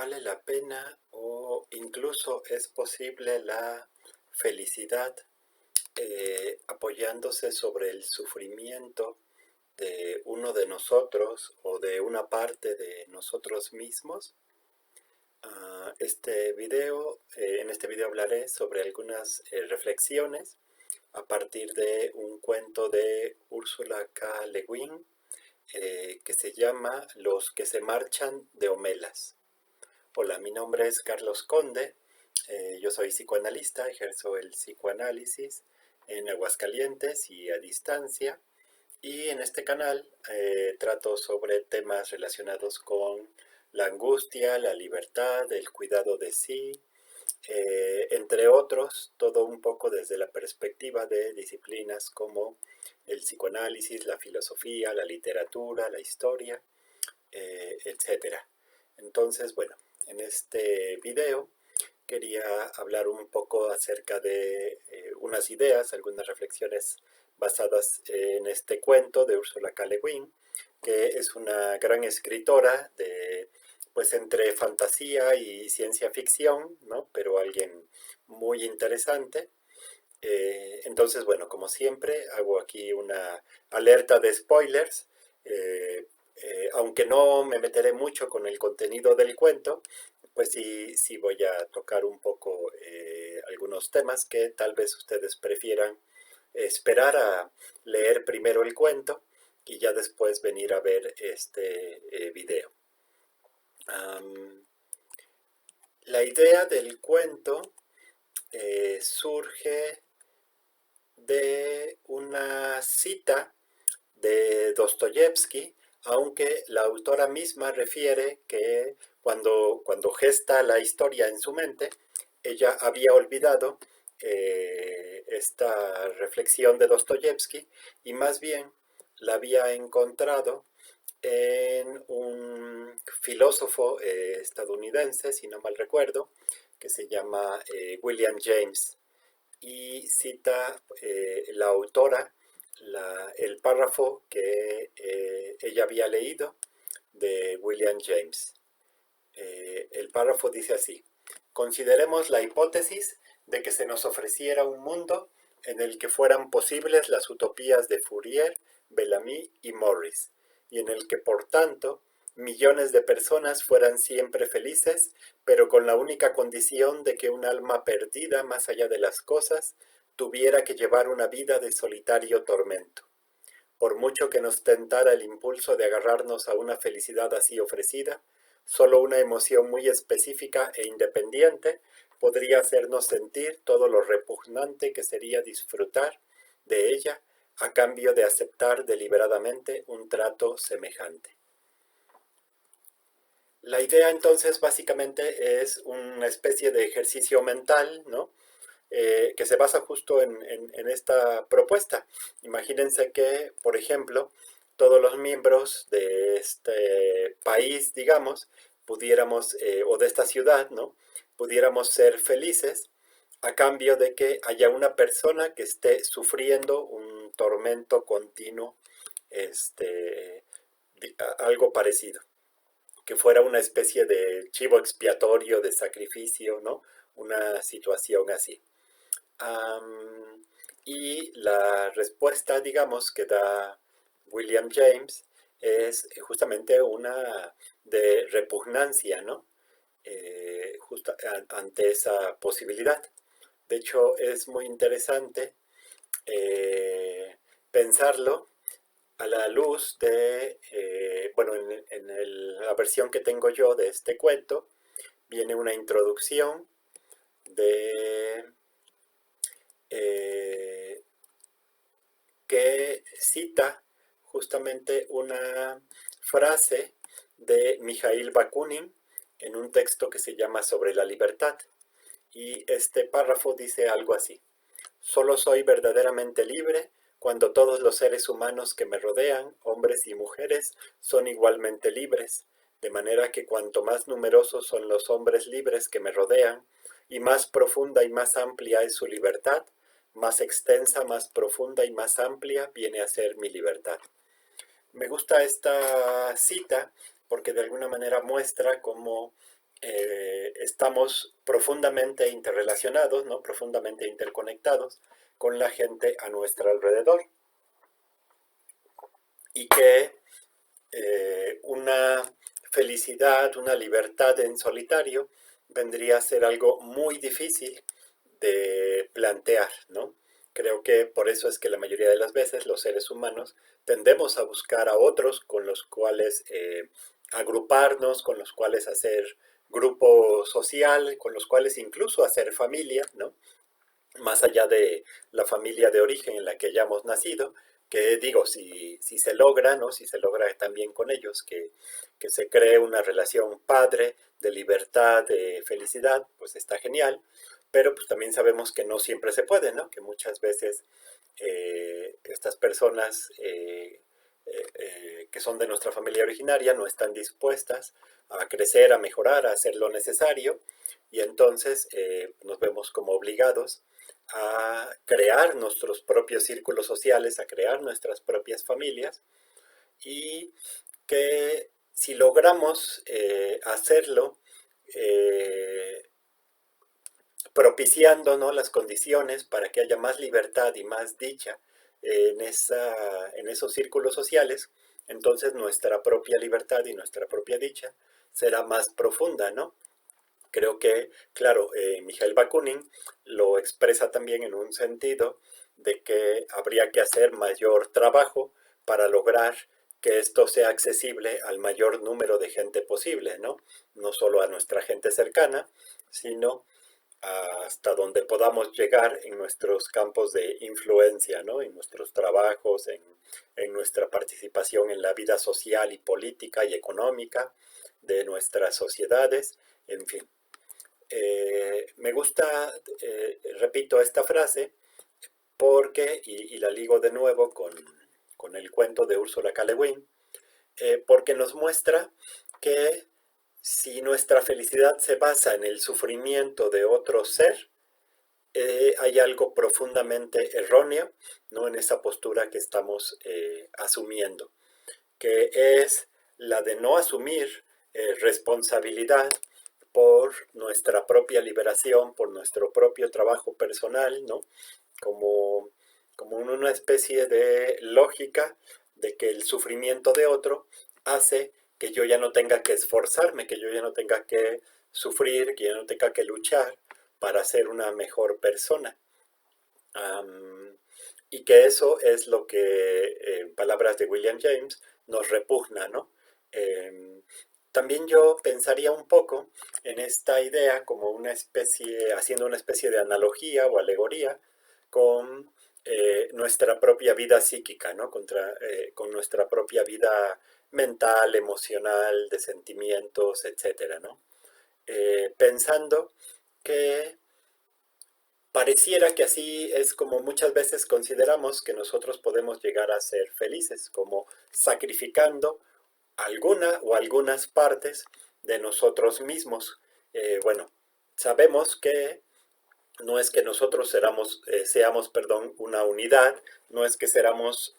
vale la pena o incluso es posible la felicidad apoyándose sobre el sufrimiento de uno de nosotros o de una parte de nosotros mismos. En este video hablaré sobre algunas reflexiones a partir de un cuento de Ursula K. Le Guin que se llama Los que se marchan de Homelas. Hola, mi nombre es Carlos Conde, yo soy psicoanalista, ejerzo el psicoanálisis en Aguascalientes y a distancia, y en este canal trato sobre temas relacionados con la angustia, la libertad, el cuidado de sí, entre otros, todo un poco desde la perspectiva de disciplinas como el psicoanálisis, la filosofía, la literatura, la historia, etcétera. Entonces, bueno, en este video quería hablar un poco acerca de unas ideas, algunas reflexiones basadas en este cuento de Ursula K. Le Guin, que es una gran escritora de, pues, entre fantasía y ciencia ficción, ¿no? Pero alguien muy interesante. Entonces, bueno, como siempre, hago aquí una alerta de spoilers. Aunque no me meteré mucho con el contenido del cuento, pues sí voy a tocar un poco algunos temas que tal vez ustedes prefieran esperar a leer primero el cuento y ya después venir a ver este video. La idea del cuento surge de una cita de Dostoyevsky, aunque la autora misma refiere que cuando gesta la historia en su mente, ella había olvidado esta reflexión de Dostoyevsky y más bien la había encontrado en un filósofo estadounidense, si no mal recuerdo, que se llama William James, y cita la autora el párrafo que ella había leído de William James. El párrafo dice así: consideremos la hipótesis de que se nos ofreciera un mundo en el que fueran posibles las utopías de Fourier, Bellamy y Morris, y en el que, por tanto, millones de personas fueran siempre felices, pero con la única condición de que un alma perdida más allá de las cosas tuviera que llevar una vida de solitario tormento. Por mucho que nos tentara el impulso de agarrarnos a una felicidad así ofrecida, solo una emoción muy específica e independiente podría hacernos sentir todo lo repugnante que sería disfrutar de ella a cambio de aceptar deliberadamente un trato semejante. La idea entonces básicamente es una especie de ejercicio mental, ¿no? Que se basa justo en esta propuesta. Imagínense que, por ejemplo, todos los miembros de este país, digamos, pudiéramos, o de esta ciudad, ¿no? Pudiéramos ser felices a cambio de que haya una persona que esté sufriendo un tormento continuo, algo parecido, que fuera una especie de chivo expiatorio, de sacrificio, ¿no? Una situación así. Y la respuesta, digamos, que da William James es justamente una de repugnancia, ¿no? Justo ante esa posibilidad. De hecho, es muy interesante pensarlo a la luz de, bueno, la versión que tengo yo de este cuento, viene una introducción de que cita justamente una frase de Mikhail Bakunin en un texto que se llama Sobre la libertad. Y este párrafo dice algo así: solo soy verdaderamente libre cuando todos los seres humanos que me rodean, hombres y mujeres, son igualmente libres, de manera que cuanto más numerosos son los hombres libres que me rodean, y más profunda y más amplia es su libertad, más extensa, más profunda y más amplia viene a ser mi libertad. Me gusta esta cita porque de alguna manera muestra cómo estamos profundamente interrelacionados, ¿no? Profundamente interconectados con la gente a nuestro alrededor y que una felicidad, una libertad en solitario vendría a ser algo muy difícil de plantear, ¿no? Creo que por eso es que la mayoría de las veces los seres humanos tendemos a buscar a otros con los cuales agruparnos, con los cuales hacer grupo social, con los cuales incluso hacer familia, ¿no? Más allá de la familia de origen en la que hayamos nacido, que digo, si se logra, ¿no? Si se logra también con ellos, que se cree una relación padre de libertad, de felicidad, pues está genial, pero pues también sabemos que no siempre se puede, ¿no? Que muchas veces estas personas que son de nuestra familia originaria no están dispuestas a crecer, a mejorar, a hacer lo necesario, y entonces nos vemos como obligados a crear nuestros propios círculos sociales, a crear nuestras propias familias, y que si logramos hacerlo, eh, propiciando, ¿no?, las condiciones para que haya más libertad y más dicha en esos círculos sociales, entonces nuestra propia libertad y nuestra propia dicha será más profunda, ¿no? Creo que, claro, Mijail Bakunin lo expresa también en un sentido de que habría que hacer mayor trabajo para lograr que esto sea accesible al mayor número de gente posible, ¿no? No solo a nuestra gente cercana, sino hasta donde podamos llegar en nuestros campos de influencia, ¿no? En nuestros trabajos, en nuestra participación en la vida social y política y económica de nuestras sociedades, en fin. Me gusta, repito, esta frase porque, y la ligo de nuevo con el cuento de Ursula K. Le Guin, porque nos muestra que si nuestra felicidad se basa en el sufrimiento de otro ser, hay algo profundamente erróneo, ¿no?, en esa postura que estamos asumiendo, que es la de no asumir responsabilidad por nuestra propia liberación, por nuestro propio trabajo personal, ¿no? Como, como una especie de lógica de que el sufrimiento de otro hace que yo ya no tenga que esforzarme, que yo ya no tenga que sufrir, que ya no tenga que luchar para ser una mejor persona. Y que eso es lo que, en palabras de William James, nos repugna, ¿no? También yo pensaría un poco en esta idea como una especie, haciendo una especie de analogía o alegoría con nuestra propia vida psíquica, ¿no? Con nuestra propia vida mental, emocional, de sentimientos, etcétera, ¿no? Pensando que pareciera que así es como muchas veces consideramos que nosotros podemos llegar a ser felices, como sacrificando alguna o algunas partes de nosotros mismos. Bueno, sabemos que no es que nosotros seamos, perdón, una unidad, no es que seamos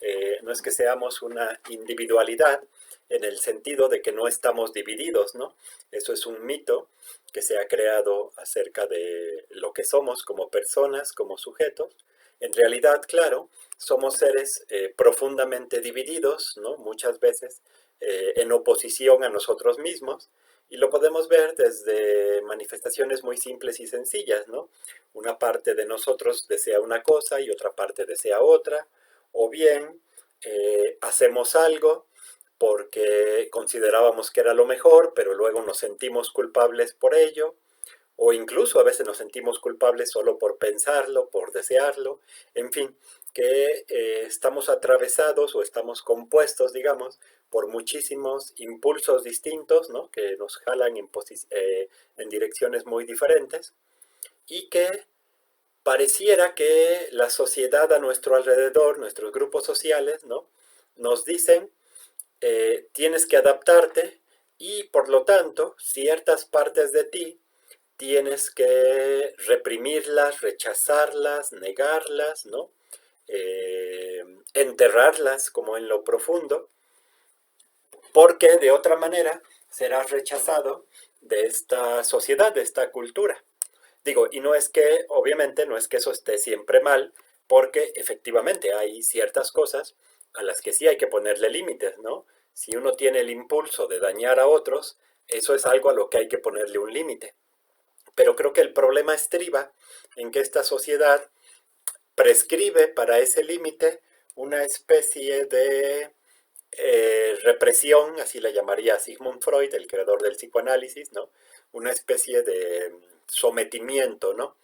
una individualidad en el sentido de que no estamos divididos, ¿no? Eso es un mito que se ha creado acerca de lo que somos como personas, como sujetos. En realidad, claro, somos seres profundamente divididos, ¿no? Muchas veces en oposición a nosotros mismos, y lo podemos ver desde manifestaciones muy simples y sencillas, ¿no? Una parte de nosotros desea una cosa y otra parte desea otra, o bien hacemos algo porque considerábamos que era lo mejor, pero luego nos sentimos culpables por ello, o incluso a veces nos sentimos culpables solo por pensarlo, por desearlo, en fin, que estamos atravesados o estamos compuestos, digamos, por muchísimos impulsos distintos, ¿no?, que nos jalan en direcciones muy diferentes, y que pareciera que la sociedad a nuestro alrededor, nuestros grupos sociales, ¿no?, nos dicen tienes que adaptarte y por lo tanto ciertas partes de ti tienes que reprimirlas, rechazarlas, negarlas, ¿no? Enterrarlas como en lo profundo, porque de otra manera serás rechazado de esta sociedad, de esta cultura. Digo, y no es que, obviamente, no es que eso esté siempre mal, porque efectivamente hay ciertas cosas a las que sí hay que ponerle límites, ¿no? Si uno tiene el impulso de dañar a otros, eso es algo a lo que hay que ponerle un límite. Pero creo que el problema estriba en que esta sociedad prescribe para ese límite una especie de represión, así la llamaría Sigmund Freud, el creador del psicoanálisis, ¿no? Una especie de sometimiento, ¿no?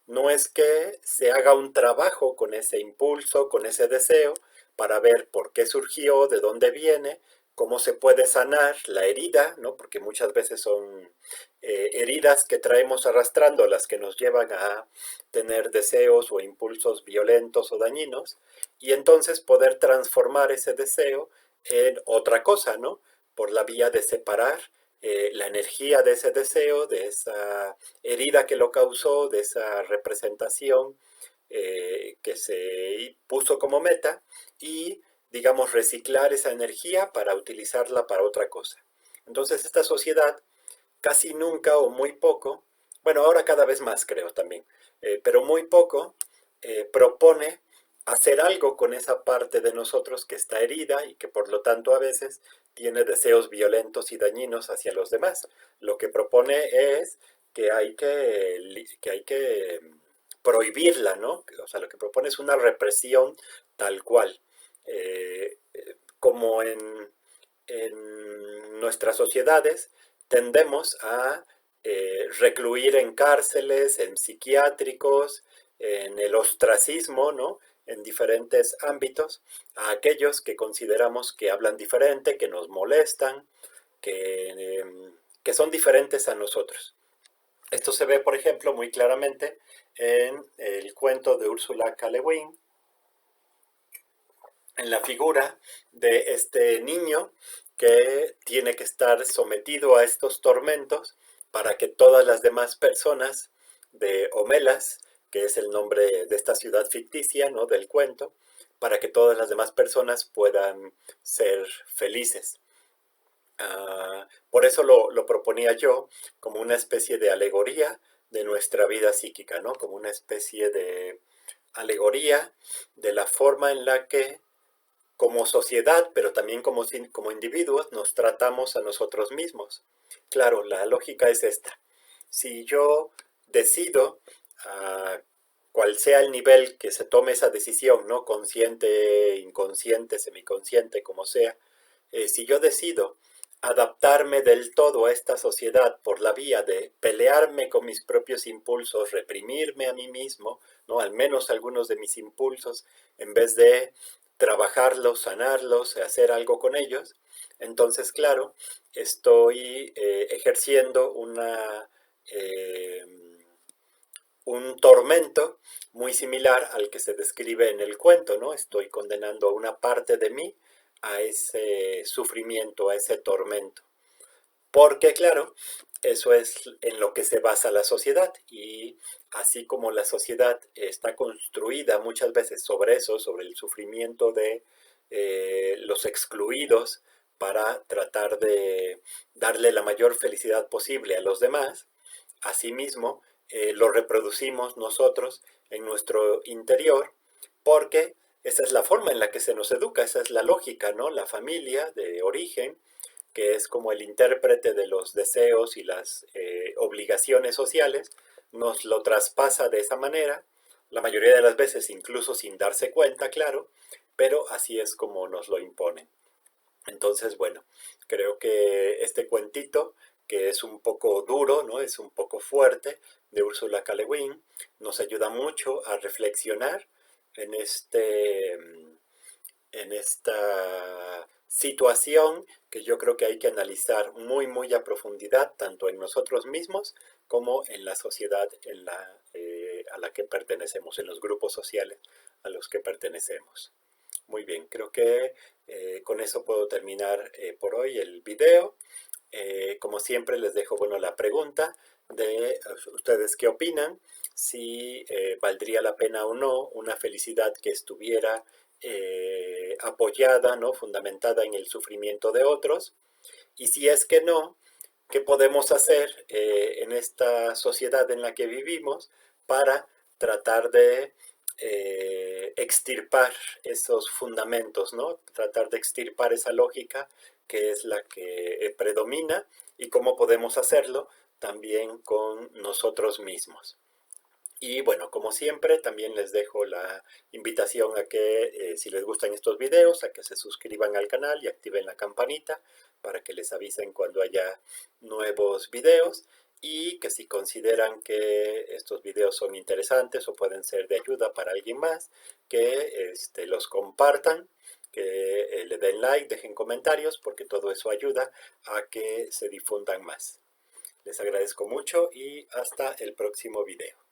No es que se haga un trabajo con ese impulso, con ese deseo, para ver por qué surgió, de dónde viene, cómo se puede sanar la herida, ¿no? Porque muchas veces son heridas que traemos arrastrando las que nos llevan a tener deseos o impulsos violentos o dañinos, y entonces poder transformar ese deseo en otra cosa, ¿no? Por la vía de separar la energía de ese deseo, de esa herida que lo causó, de esa representación que se puso como meta y, digamos, reciclar esa energía para utilizarla para otra cosa. Entonces esta sociedad casi nunca o muy poco, bueno, ahora cada vez más creo también, pero muy poco propone hacer algo con esa parte de nosotros que está herida y que por lo tanto a veces tiene deseos violentos y dañinos hacia los demás. Lo que propone es que hay que prohibirla, ¿no? O sea, lo que propone es una represión tal cual. Como en nuestras sociedades tendemos a recluir en cárceles, en psiquiátricos, en el ostracismo, ¿no? En diferentes ámbitos, a aquellos que consideramos que hablan diferente, que nos molestan, que son diferentes a nosotros. Esto se ve, por ejemplo, muy claramente en el cuento de Ursula K. Le Guin, en la figura de este niño que tiene que estar sometido a estos tormentos para que todas las demás personas de Homelas, que es el nombre de esta ciudad ficticia, ¿no? Del cuento, para que todas las demás personas puedan ser felices. Por eso lo proponía yo como una especie de alegoría de nuestra vida psíquica, ¿no? Como una especie de alegoría de la forma en la que como sociedad, pero también como individuos, nos tratamos a nosotros mismos. Claro, la lógica es esta. Si yo decido, cual sea el nivel que se tome esa decisión, ¿no? Consciente, inconsciente, semiconsciente, como sea, si yo decido adaptarme del todo a esta sociedad por la vía de pelearme con mis propios impulsos, reprimirme a mí mismo, ¿no? Al menos algunos de mis impulsos, en vez de trabajarlos, sanarlos, hacer algo con ellos, entonces, claro, estoy ejerciendo eh, un tormento muy similar al que se describe en el cuento, ¿no? Estoy condenando a una parte de mí a ese sufrimiento, a ese tormento. Porque, claro, eso es en lo que se basa la sociedad y así como la sociedad está construida muchas veces sobre eso, sobre el sufrimiento de los excluidos para tratar de darle la mayor felicidad posible a los demás, asimismo lo reproducimos nosotros en nuestro interior porque esa es la forma en la que se nos educa, esa es la lógica, ¿no? La familia de origen que es como el intérprete de los deseos y las obligaciones sociales, nos lo traspasa de esa manera, la mayoría de las veces incluso sin darse cuenta, claro, pero así es como nos lo imponen. Entonces, bueno, creo que este cuentito, que es un poco duro, ¿no? Es un poco fuerte, de Ursula K. Le Guin, nos ayuda mucho a reflexionar en en esta situación que yo creo que hay que analizar muy, muy a profundidad, tanto en nosotros mismos como en la sociedad a la que pertenecemos, en los grupos sociales a los que pertenecemos. Muy bien, creo que con eso puedo terminar por hoy el video. Como siempre les dejo bueno, la pregunta de ustedes qué opinan, si valdría la pena o no una felicidad que estuviera apoyada, ¿no? Fundamentada en el sufrimiento de otros, y si es que no, qué podemos hacer en esta sociedad en la que vivimos para tratar de extirpar esos fundamentos, ¿no? Tratar de extirpar esa lógica que es la que predomina y cómo podemos hacerlo también con nosotros mismos. Y bueno, como siempre, también les dejo la invitación a que si les gustan estos videos, a que se suscriban al canal y activen la campanita para que les avisen cuando haya nuevos videos y que si consideran que estos videos son interesantes o pueden ser de ayuda para alguien más, que los compartan, que le den like, dejen comentarios, porque todo eso ayuda a que se difundan más. Les agradezco mucho y hasta el próximo video.